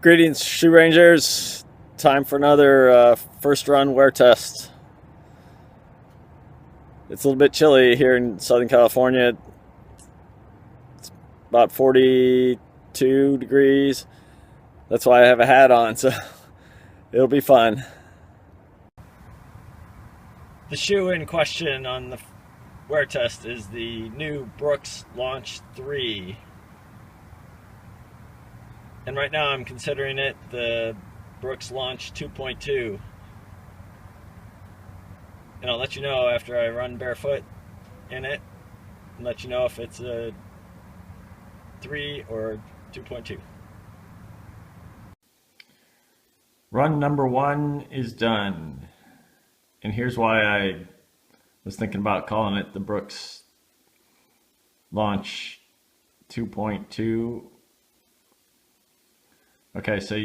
Greetings, Shoe Rangers. Time for another first run wear test. It's a little bit chilly here in Southern California. It's about 42 degrees. That's why I have a hat on, so it'll be fun. The shoe in question on the wear test is the new Brooks Launch 3. And right now I'm considering it the Brooks Launch 2.2. And I'll let you know after I run barefoot in it and let you know if it's a 3 or 2.2. Run number 1 is done. And here's why I was thinking about calling it the Brooks Launch 2.2. Okay, so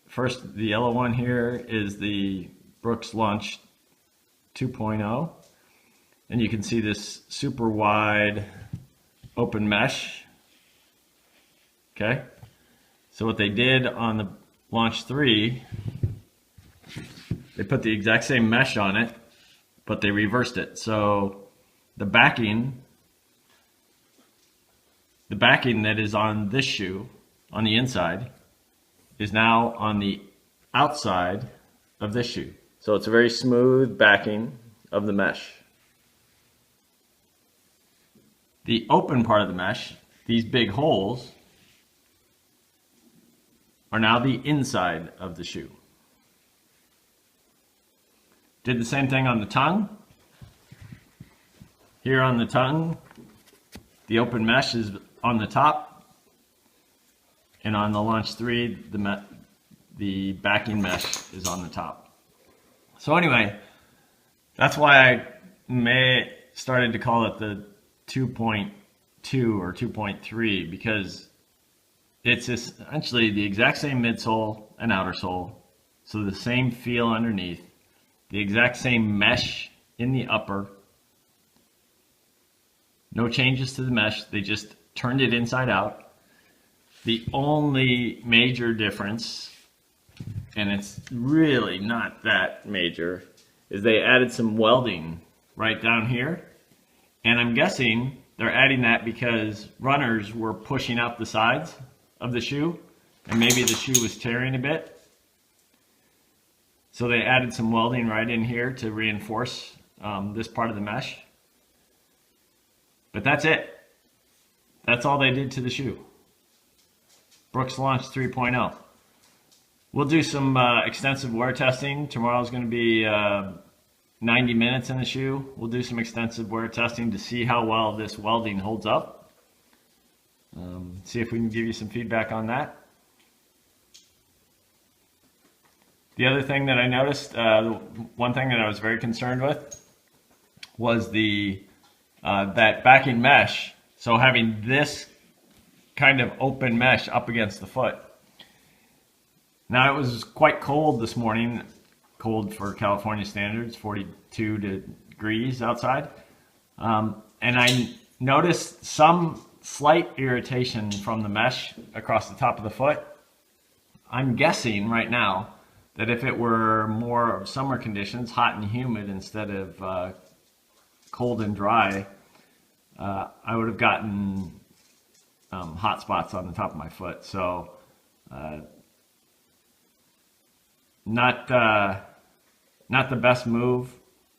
first, the yellow one here is the Brooks Launch 2.0, and you can see this super wide open mesh. Okay, so what they did on the Launch 3, they put the exact same mesh on it, but they reversed it. So the backing that is on this shoe on the inside is now on the outside of this shoe. So it's a very smooth backing of the mesh. The open part of the mesh, these big holes, are now the inside of the shoe. Did the same thing on the tongue. Here on the tongue, the open mesh is on the top. And on the Launch 3, the backing mesh is on the top. So anyway, that's why I started to call it the 2.2 or 2.3, because it's essentially the exact same midsole and outer sole. So the same feel underneath, the exact same mesh in the upper. No changes to the mesh, they just turned it inside out. The only major difference, and it's really not that major, is they added some welding right down here. And I'm guessing they're adding that because runners were pushing out the sides of the shoe, and maybe the shoe was tearing a bit. So they added some welding right in here to reinforce this part of the mesh. But that's it. That's all they did to the shoe. Brooks Launch 3.0. We'll do some extensive wear testing. Tomorrow's going to be 90 minutes in the shoe. We'll do some extensive wear testing to see how well this welding holds up. See if we can give you some feedback on that. The other thing that I noticed, one thing that I was very concerned with, was that backing mesh. So having this kind of open mesh up against the foot. Now it was quite cold this morning, cold for California standards, 42 degrees outside. And I noticed some slight irritation from the mesh across the top of the foot. I'm guessing right now that if it were more of summer conditions, hot and humid instead of cold and dry, I would have gotten hot spots on the top of my foot. So not the best move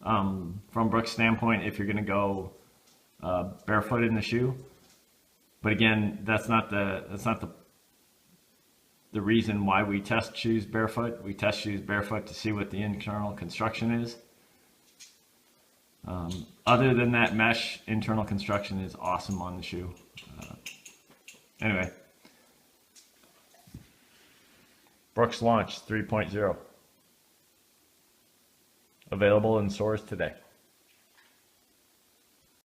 from Brooks' standpoint if you're going to go barefoot in the shoe. But again, that's not the reason why we test shoes barefoot. We test shoes barefoot to see what the internal construction is. Other than that mesh, internal construction is awesome on the shoe. Anyway, Brooks Launch 3.0. Available in stores today.